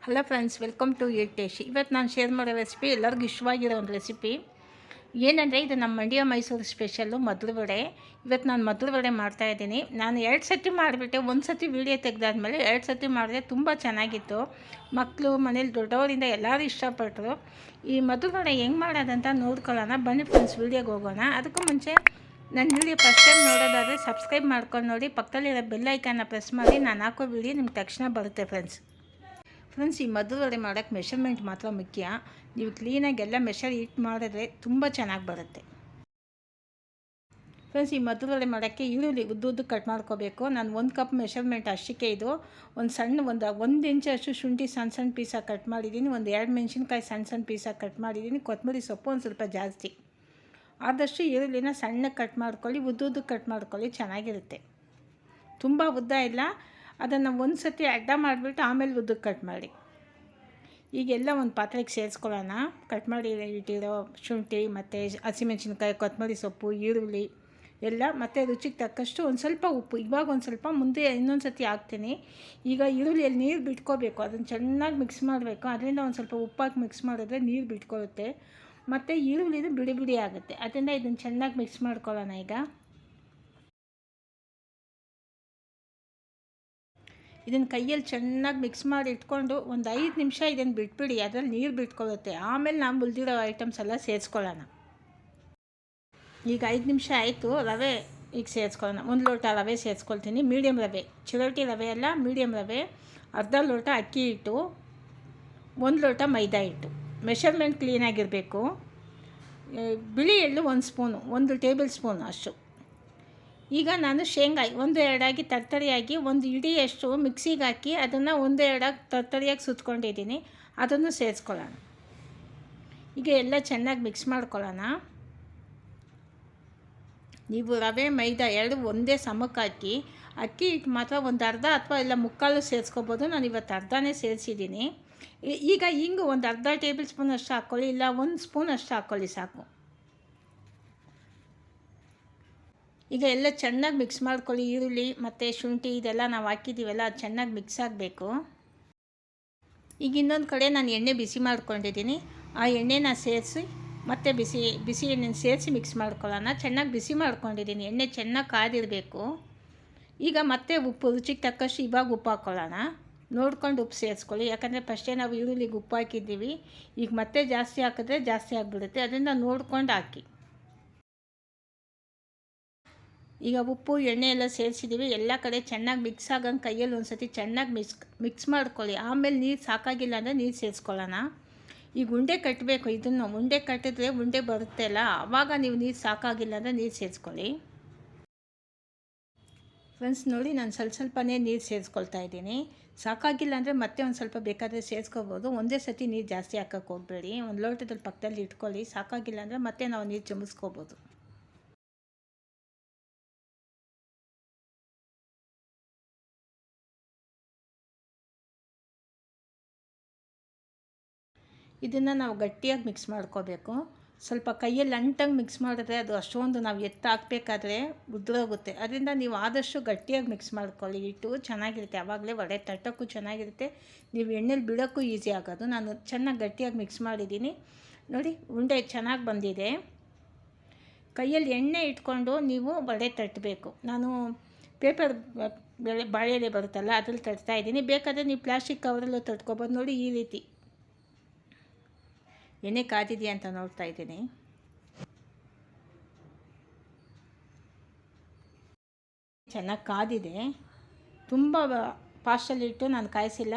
Hello friends, welcome to eat taste. ಇವತ್ತು ನಾನು share ಮಾಡೋ ರೆಸಿಪಿ ಎಲ್ಲರಿಗೂ ಇಷ್ಟವಾಗಿರೋ ಒಂದು ರೆಸಿಪಿ ಏನಂದರೆ, ಇದು ನಮ್ಮ ಮಂಡ್ಯ ಮೈಸೂರು ಸ್ಪೆಷಲ್ಲು ಮಧುರ ವಡೆ. ಇವತ್ತು ನಾನು ಮಧುರ ವಡೆ ಮಾಡ್ತಾಯಿದ್ದೀನಿ. ನಾನು 2 ಸತಿ ಮಾಡಿಬಿಟ್ಟೆ. ಒಂದು ಸತಿ ವೀಡಿಯೋ ತೆಗೆದಾದ್ಮೇಲೆ 2 ಸತಿ ಮಾಡಿದೆ. ತುಂಬ ಚೆನ್ನಾಗಿತ್ತು. ಮಕ್ಕಳು, ಮನೇಲಿ ದೊಡ್ಡವರಿಂದ ಎಲ್ಲರೂ ಇಷ್ಟಪಟ್ಟರು. ಈ ಮಧುರ ವಡೆ ಹೆಂಗೆ ಮಾಡೋದಂತ ನೋಡ್ಕೊಳ್ಳೋಣ ಬನ್ನಿ ಫ್ರೆಂಡ್ಸ್, ವೀಡಿಯೋಗೆ ಹೋಗೋಣ. ಅದಕ್ಕೂ ಮುಂಚೆ ನನ್ನ ವೀಡಿಯೋ ಫಸ್ಟ್ ಟೈಮ್ ನೋಡೋದಾದರೆ ಸಬ್ಸ್ಕ್ರೈಬ್ ಮಾಡ್ಕೊಂಡು ನೋಡಿ, ಪಕ್ಕದಲ್ಲಿರೋ ಬೆಲ್ ಐಕಾನ್ನ ಪ್ರೆಸ್ ಮಾಡಿ. ನಾನು ಹಾಕೋ ವೀಡಿಯೋ ನಿಮ್ಗೆ ತಕ್ಷಣ ಬರುತ್ತೆ ಫ್ರೆಂಡ್ಸ್. ಈ ಮಧುರ ವಡೆ ಮಾಡೋಕ್ಕೆ ಮೆಷರ್ಮೆಂಟ್ ಮಾತ್ರ ಮುಖ್ಯ. ನೀವು ಕ್ಲೀನಾಗಿ ಎಲ್ಲ ಮೆಷರ್ ಇಟ್ಟು ಮಾಡಿದ್ರೆ ತುಂಬ ಚೆನ್ನಾಗಿ ಬರುತ್ತೆ ಫ್ರೆಂಡ್ಸ್. ಈ ಮಧುರ ವಡೆ ಮಾಡೋಕ್ಕೆ ಈರುಳ್ಳಿ ಉದ್ದುದ್ದು ಕಟ್ ಮಾಡ್ಕೋಬೇಕು. ನಾನು 1 ಕಪ್ ಮೆಷರ್ಮೆಂಟ್ ಅಷ್ಟಕ್ಕೆ ಇದು. ಒಂದು ಸಣ್ಣ ಒಂದು ಇಂಚಷ್ಟು ಶುಂಠಿ ಸಣ್ಣ ಸಣ್ಣ ಪೀಸಾಗಿ ಕಟ್ ಮಾಡಿದ್ದೀನಿ. ಒಂದು 2 ಮೆಣಸಿನ್ಕಾಯಿ ಸಣ್ಣ ಸಣ್ಣ ಪೀಸಾಗಿ ಕಟ್ ಮಾಡಿದ್ದೀನಿ. ಕೊತ್ತಂಬರಿ ಸೊಪ್ಪು ಒಂದು ಸ್ವಲ್ಪ ಜಾಸ್ತಿ. ಆದಷ್ಟು ಈರುಳ್ಳಿನ ಸಣ್ಣಗೆ ಕಟ್ ಮಾಡ್ಕೊಳ್ಳಿ, ಉದ್ದುದ್ದು ಕಟ್ ಮಾಡ್ಕೊಳ್ಳಿ, ಚೆನ್ನಾಗಿರುತ್ತೆ. ತುಂಬ ಉದ್ದ ಇಲ್ಲ. ಅದನ್ನು ಒಂದು ಸತಿ ಅಡ್ಡ ಮಾಡಿಬಿಟ್ಟು ಆಮೇಲೆ ಉದ್ದಕ್ಕೆ ಕಟ್ ಮಾಡಿ. ಈಗೆಲ್ಲ ಒಂದು ಪಾತ್ರೆಗೆ ಸೇರಿಸ್ಕೊಳ್ಳೋಣ. ಕಟ್ ಮಾಡಿ ಇಟ್ಟಿರೋ ಶುಂಠಿ ಮತ್ತು ಹಸಿಮೆಣಸಿನ್ಕಾಯಿ, ಕೊತ್ತಂಬರಿ ಸೊಪ್ಪು, ಈರುಳ್ಳಿ ಎಲ್ಲ, ಮತ್ತು ರುಚಿಗೆ ತಕ್ಕಷ್ಟು ಒಂದು ಸ್ವಲ್ಪ ಉಪ್ಪು. ಇವಾಗ ಒಂದು ಸ್ವಲ್ಪ ಮುಂದೆ ಇನ್ನೊಂದು ಸತಿ ಹಾಕ್ತೀನಿ. ಈಗ ಈರುಳ್ಳಿಯಲ್ಲಿ ನೀರು ಬಿಟ್ಕೋಬೇಕು, ಅದನ್ನು ಚೆನ್ನಾಗಿ ಮಿಕ್ಸ್ ಮಾಡಬೇಕು. ಅದರಿಂದ ಒಂದು ಸ್ವಲ್ಪ ಉಪ್ಪಾಕಿ ಮಿಕ್ಸ್ ಮಾಡಿದ್ರೆ ನೀರು ಬಿಟ್ಕೊಳ್ಳುತ್ತೆ, ಮತ್ತು ಈರುಳ್ಳಿದು ಬಿಡಿ ಬಿಡಿ ಆಗುತ್ತೆ. ಅದರಿಂದ ಇದನ್ನು ಚೆನ್ನಾಗಿ ಮಿಕ್ಸ್ ಮಾಡ್ಕೊಳ್ಳೋಣ. ಈಗ ಇದನ್ನು ಕೈಯಲ್ಲಿ ಚೆನ್ನಾಗಿ ಮಿಕ್ಸ್ ಮಾಡಿ ಇಟ್ಕೊಂಡು ಒಂದು 5 ನಿಮಿಷ ಇದನ್ನು ಬಿಟ್ಬಿಡಿ. ಅದರಲ್ಲಿ ನೀರು ಬಿಟ್ಕೊಳ್ಳುತ್ತೆ. ಆಮೇಲೆ ನಾವು ಉಳಿದಿರೋ ಐಟಮ್ಸ್ ಎಲ್ಲ ಸೇರಿಸ್ಕೊಳ್ಳೋಣ. ಈಗ 5 ನಿಮಿಷ ಆಯಿತು. ರವೆ ಈಗ ಸೇರಿಸ್ಕೊಳ್ಳೋಣ. 1 ಲೋಟ ರವೆ ಸೇರಿಸ್ಕೊಳ್ತೀನಿ. ಮೀಡಿಯಮ್ ರವೆ, ಚಿರೋಟಿ ರವೆ ಎಲ್ಲ, ಮೀಡಿಯಮ್ ರವೆ. ಅರ್ಧ ಲೋಟ ಅಕ್ಕಿ ಹಿಟ್ಟು, 1 ಲೋಟ ಮೈದಾ ಹಿಟ್ಟು. ಮೆಷರ್ಮೆಂಟ್ ಕ್ಲೀನಾಗಿರಬೇಕು. ಬಿಳಿ ಎಳ್ಳು 1 ಸ್ಪೂನು, 1 ಟೇಬಲ್ ಸ್ಪೂನ್ ಅಷ್ಟು. ಈಗ ನಾನು ಶೇಂಗಾ 1-2 ಆಗಿ ತರ್ತರಿಯಾಗಿ ಒಂದು ಇಡಿಯಷ್ಟು ಮಿಕ್ಸಿಗೆ ಹಾಕಿ ಅದನ್ನು 1-2 ತರ್ತರಿಯಾಗಿ ಸುತ್ಕೊಂಡಿದ್ದೀನಿ. ಅದನ್ನು ಸೇರಿಸ್ಕೊಳ್ಳೋಣ. ಈಗ ಎಲ್ಲ ಚೆನ್ನಾಗಿ ಮಿಕ್ಸ್ ಮಾಡ್ಕೊಳ್ಳೋಣ. ನೀವು ರವೆ ಮೈದಾ 2 ಒಂದೇ ಸಮಕ್ಕೆ ಹಾಕಿ, ಅಕ್ಕಿ ಹಿಟ್ಟು ಮಾತ್ರ ಒಂದು ಅರ್ಧ ಅಥವಾ ಇಲ್ಲ ಮುಕ್ಕಾಲು ಸೇರಿಸ್ಕೊಬೋದು. ನಾನು ಇವತ್ತು ಅರ್ಧನೇ ಸೇರಿಸಿದ್ದೀನಿ. ಈಗ ಹಿಂಗೆ ಒಂದು ಅರ್ಧ ಟೇಬಲ್ ಸ್ಪೂನ್ ಅಷ್ಟು ಹಾಕ್ಕೊಳ್ಳಿ, ಇಲ್ಲ 1 ಸ್ಪೂನ್ ಅಷ್ಟು ಹಾಕ್ಕೊಳ್ಳಿ ಸಾಕು. ಈಗ ಎಲ್ಲ ಚೆನ್ನಾಗಿ ಮಿಕ್ಸ್ ಮಾಡ್ಕೊಳ್ಳಿ. ಈರುಳ್ಳಿ ಮತ್ತು ಶುಂಠಿ ಇದೆಲ್ಲ ನಾವು ಹಾಕಿದ್ದೀವಲ್ಲ, ಅದು ಚೆನ್ನಾಗಿ ಮಿಕ್ಸ್ ಆಗಬೇಕು. ಈಗ ಇನ್ನೊಂದು ಕಡೆ ನಾನು ಎಣ್ಣೆ ಬಿಸಿ ಮಾಡ್ಕೊಂಡಿದ್ದೀನಿ. ಆ ಎಣ್ಣೆನ ಸೇರಿಸಿ ಮತ್ತು ಬಿಸಿ ಎಣ್ಣೆನ ಸೇರಿಸಿ ಮಿಕ್ಸ್ ಮಾಡ್ಕೊಳ್ಳೋಣ. ಚೆನ್ನಾಗಿ ಬಿಸಿ ಮಾಡ್ಕೊಂಡಿದ್ದೀನಿ. ಎಣ್ಣೆ ಚೆನ್ನಾಗಿ ಕಾದಿರಬೇಕು. ಈಗ ಮತ್ತೆ ಉಪ್ಪು ರುಚಿಗೆ ತಕ್ಕಷ್ಟು ಇವಾಗ ಉಪ್ಪು ಹಾಕ್ಕೊಳ್ಳೋಣ. ನೋಡ್ಕೊಂಡು ಉಪ್ಪು ಸೇರಿಸ್ಕೊಳ್ಳಿ. ಯಾಕಂದರೆ ಫಸ್ಟೇ ನಾವು ಈರುಳ್ಳಿಗೆ ಉಪ್ಪು ಹಾಕಿದ್ದೀವಿ. ಈಗ ಮತ್ತೆ ಜಾಸ್ತಿ ಹಾಕಿದ್ರೆ ಜಾಸ್ತಿ ಆಗಿಬಿಡುತ್ತೆ. ಅದರಿಂದ ನೋಡ್ಕೊಂಡು ಹಾಕಿ. ಈಗ ಉಪ್ಪು ಎಣ್ಣೆ ಎಲ್ಲ ಸೇರಿಸಿದ್ದೀವಿ. ಎಲ್ಲ ಕಡೆ ಚೆನ್ನಾಗಿ ಮಿಕ್ಸ್ ಆಗಂಗೆ ಕೈಯಲ್ಲಿ ಒಂದು ಸತಿ ಚೆನ್ನಾಗಿ ಮಿಕ್ಸ್ ಮಾಡ್ಕೊಳ್ಳಿ. ಆಮೇಲೆ ನೀರು ಸಾಕಾಗಿಲ್ಲ ಅಂದರೆ ನೀರು ಸೇರಿಸ್ಕೊಳ್ಳೋಣ. ಈಗ ಉಂಡೆ ಕಟ್ಟಬೇಕು. ಇದನ್ನು ಉಂಡೆ ಕಟ್ಟಿದ್ರೆ ಉಂಡೆ ಬರುತ್ತೆ ಅಲ್ಲ, ಆವಾಗ ನೀವು ನೀರು ಸಾಕಾಗಿಲ್ಲ ಅಂದರೆ ನೀರು ಸೇರಿಸ್ಕೊಳ್ಳಿ. ಫ್ರೆಂಡ್ಸ್ ನೋಡಿ, ನಾನು ಸ್ವಲ್ಪನೇ ನೀರು ಸೇರಿಸ್ಕೊಳ್ತಾ ಇದ್ದೀನಿ. ಸಾಕಾಗಿಲ್ಲ ಅಂದರೆ ಮತ್ತೆ ಒಂದು ಸ್ವಲ್ಪ ಬೇಕಾದರೆ ಸೇರಿಸ್ಕೋಬೋದು. ಒಂದೇ ಸತಿ ನೀರು ಜಾಸ್ತಿ ಹಾಕೋಕ್ಕೆ ಹೋಗಬೇಡಿ. ಒಂದು ಲೋಟದಲ್ಲಿ ಪಕ್ಕದಲ್ಲಿ ಇಟ್ಕೊಳ್ಳಿ. ಸಾಕಾಗಿಲ್ಲ ಅಂದರೆ ಮತ್ತೆ ನಾವು ನೀರು ಚುಮಿಸ್ಕೋಬೋದು. ಇದನ್ನು ನಾವು ಗಟ್ಟಿಯಾಗಿ ಮಿಕ್ಸ್ ಮಾಡ್ಕೋಬೇಕು. ಸ್ವಲ್ಪ ಕೈಯಲ್ಲಿ ಅಂಟಂಗೆ ಮಿಕ್ಸ್ ಮಾಡಿದ್ರೆ ಅದು ಅಷ್ಟೊಂದು ನಾವು ಹಾಕಬೇಕಾದ್ರೆ ಉದುರೋಗುತ್ತೆ. ಅದರಿಂದ ನೀವು ಆದಷ್ಟು ಗಟ್ಟಿಯಾಗಿ ಮಿಕ್ಸ್ ಮಾಡ್ಕೊಳ್ಳಿ. ಹಿಟ್ಟು ಚೆನ್ನಾಗಿರುತ್ತೆ, ಆವಾಗಲೇ ವಡೆ ತಟ್ಟೋಕ್ಕೂ ಚೆನ್ನಾಗಿರುತ್ತೆ, ನೀವು ಎಣ್ಣೆಲಿ ಬಿಡೋಕ್ಕೂ ಈಸಿ ಆಗೋದು. ನಾನು ಚೆನ್ನಾಗಿ ಗಟ್ಟಿಯಾಗಿ ಮಿಕ್ಸ್ ಮಾಡಿದ್ದೀನಿ. ನೋಡಿ, ಉಂಡೆ ಚೆನ್ನಾಗಿ ಬಂದಿದೆ. ಕೈಯಲ್ಲಿ ಎಣ್ಣೆ ಇಟ್ಕೊಂಡು ನೀವು ವಡೆ ತಟ್ಟಬೇಕು. ನಾನು ಪೇಪರ್ ಬಾಳೆಲೆ ಬರುತ್ತಲ್ಲ, ಅದ್ರಲ್ಲಿ ತಟ್ತಾಯಿದ್ದೀನಿ. ಬೇಕಾದರೆ ನೀವು ಪ್ಲಾಸ್ಟಿಕ್ ಕವರಲ್ಲೂ ತಟ್ಕೊಬೋದು. ನೋಡಿ, ಈ ರೀತಿ ಎಣ್ಣೆ ಕಾದಿದೆಯಾ ಅಂತ ನೋಡ್ತಾ ಇದ್ದೀನಿ. ಚೆನ್ನಾಗಿ ಕಾದಿದೆ. ತುಂಬ ಫಾಸ್ಟಲ್ಲಿ ಇಟ್ಟು ನಾನು ಕಾಯಿಸಿಲ್ಲ.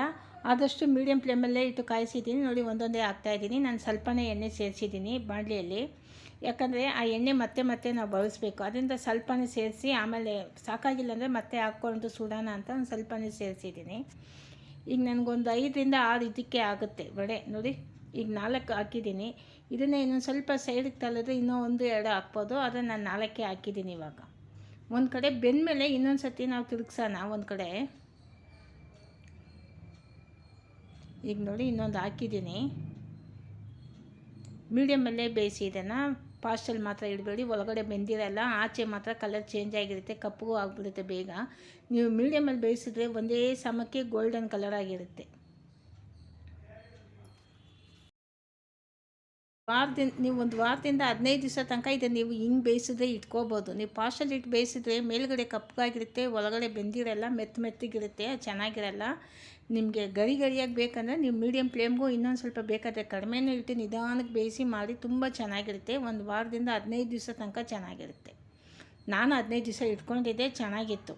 ಆದಷ್ಟು ಮೀಡಿಯಮ್ ಫ್ಲೇಮಲ್ಲೇ ಇಟ್ಟು ಕಾಯಿಸಿದ್ದೀನಿ. ನೋಡಿ, ಒಂದೊಂದೇ ಹಾಕ್ತಾಯಿದ್ದೀನಿ. ನಾನು ಸ್ವಲ್ಪನೇ ಎಣ್ಣೆ ಸೇರಿಸಿದ್ದೀನಿ ಬಾಣಲೆಯಲ್ಲಿ. ಯಾಕಂದರೆ ಆ ಎಣ್ಣೆ ಮತ್ತೆ ನಾವು ಬಳಸಬೇಕು. ಅದರಿಂದ ಸ್ವಲ್ಪನೇ ಸೇರಿಸಿ ಆಮೇಲೆ ಸಾಕಾಗಿಲ್ಲ ಅಂದರೆ ಮತ್ತೆ ಹಾಕ್ಕೊಂಡು ಸುಡೋಣ ಅಂತ ಒಂದು ಸ್ವಲ್ಪನೇ ಸೇರಿಸಿದ್ದೀನಿ. ಈಗ ನನಗೊಂದು 5-6 ಇದಕ್ಕೆ ಆಗುತ್ತೆ ವಡೆ. ನೋಡಿ, ಈಗ 4 ಹಾಕಿದ್ದೀನಿ. ಇದನ್ನೇ ಇನ್ನೊಂದು ಸ್ವಲ್ಪ ಸೈಡಿಗೆ ತಳ್ಳಿದ್ರೆ ಇನ್ನೂ 1-2 ಹಾಕ್ಬೋದು. ಅದನ್ನು ನಾನು 4 ಹಾಕಿದ್ದೀನಿ. ಇವಾಗ ಒಂದು ಕಡೆ ಬೆಂದಮೇಲೆ ಇನ್ನೊಂದು ಸತಿ ನಾವು ತಿರುಗ್ಸೋಣ ಒಂದು ಕಡೆ. ಈಗ ನೋಡಿ, ಇನ್ನೊಂದು ಹಾಕಿದ್ದೀನಿ. ಮೀಡಿಯಮಲ್ಲೇ ಬೇಯಿಸಿ. ಇದನ್ನು ಫಾಸ್ಟಲ್ಲಿ ಮಾತ್ರ ಇಡಬೇಡಿ. ಒಳಗಡೆ ಬೆಂದಿರಲ್ಲ, ಆಚೆ ಮಾತ್ರ ಕಲರ್ ಚೇಂಜ್ ಆಗಿರುತ್ತೆ, ಕಪ್ಪು ಆಗಿಬಿಡುತ್ತೆ ಬೇಗ. ನೀವು ಮೀಡಿಯಮಲ್ಲಿ ಬೇಯಿಸಿದ್ರೆ ಒಂದೇ ಸಮಕ್ಕೆ ಗೋಲ್ಡನ್ ಕಲರ್ ಆಗಿರುತ್ತೆ. ನೀವು ಒಂದು ವಾರದಿಂದ 15 ದಿವಸ ತನಕ ಇದನ್ನು ನೀವು ಹಿಂಗೆ ಬೇಯಿಸಿದ್ರೆ ಇಟ್ಕೋಬೋದು. ನೀವು ಪಾಸ್ಟಲ್ಲಿ ಇಟ್ಟು ಬೇಯಿಸಿದ್ರೆ ಮೇಲ್ಗಡೆ ಕಪ್ಪಗಾಗಿರುತ್ತೆ, ಒಳಗಡೆ ಬೆಂದಿರಲ್ಲ, ಮೆತ್ತಗಿರುತ್ತೆ, ಚೆನ್ನಾಗಿರಲ್ಲ. ನಿಮಗೆ ಗರಿ ಗರಿಯಾಗಿ ಬೇಕಂದರೆ ನೀವು ಮೀಡಿಯಮ್ ಫ್ಲೇಮ್ಗೂ ಇನ್ನೊಂದು ಸ್ವಲ್ಪ ಬೇಕಾದರೆ ಕಡಿಮೆನೇ ಇಟ್ಟು ನಿಧಾನಕ್ಕೆ ಬೇಯಿಸಿ ಮಾಡಿ, ತುಂಬ ಚೆನ್ನಾಗಿರುತ್ತೆ. ಒಂದು ವಾರದಿಂದ 15 ದಿವಸ ತನಕ ಚೆನ್ನಾಗಿರುತ್ತೆ. ನಾನು 15 ದಿವಸ ಇಟ್ಕೊಂಡಿದ್ದೆ, ಚೆನ್ನಾಗಿತ್ತು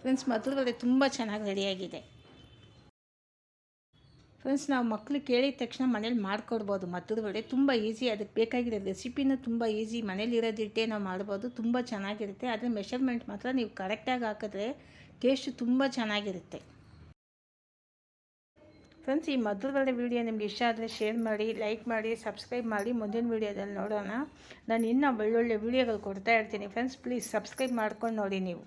ಫ್ರೆಂಡ್ಸ್. ಮಧುರವಡೆ ತುಂಬ ಚೆನ್ನಾಗಿ ರೆಡಿಯಾಗಿದೆ ಫ್ರೆಂಡ್ಸ್. ನಾವು ಮಕ್ಕಳು ಕೇಳಿದ ತಕ್ಷಣ ಮನೇಲಿ ಮಾಡಿಕೊಡ್ಬೋದು. ಮಧುರವಡೆ ತುಂಬ ಈಸಿ, ಅದಕ್ಕೆ ಬೇಕಾಗಿರೋ ರೆಸಿಪಿನೂ ತುಂಬ ಈಸಿ, ಮನೇಲಿರೋದಿಟ್ಟೆ ನಾವು ಮಾಡ್ಬೋದು, ತುಂಬ ಚೆನ್ನಾಗಿರುತ್ತೆ. ಆದರೆ ಮೆಷರ್ಮೆಂಟ್ ಮಾತ್ರ ನೀವು ಕರೆಕ್ಟಾಗಿ ಹಾಕಿದ್ರೆ ಟೇಸ್ಟು ತುಂಬ ಚೆನ್ನಾಗಿರುತ್ತೆ ಫ್ರೆಂಡ್ಸ್. ಈ ಮಧುರವಡೆ ವೀಡಿಯೋ ನಿಮ್ಗೆ ಇಷ್ಟ ಆದರೆ ಶೇರ್ ಮಾಡಿ, ಲೈಕ್ ಮಾಡಿ, ಸಬ್ಸ್ಕ್ರೈಬ್ ಮಾಡಿ. ಮುಂದಿನ ವೀಡಿಯೋದಲ್ಲಿ ನೋಡೋಣ. ನಾನು ಇನ್ನೂ ಒಳ್ಳೊಳ್ಳೆ ವೀಡಿಯೋಗಳು ಕೊಡ್ತಾ ಇರ್ತೀನಿ ಫ್ರೆಂಡ್ಸ್. ಪ್ಲೀಸ್ ಸಬ್ಸ್ಕ್ರೈಬ್ ಮಾಡ್ಕೊಂಡು ನೋಡಿ ನೀವು.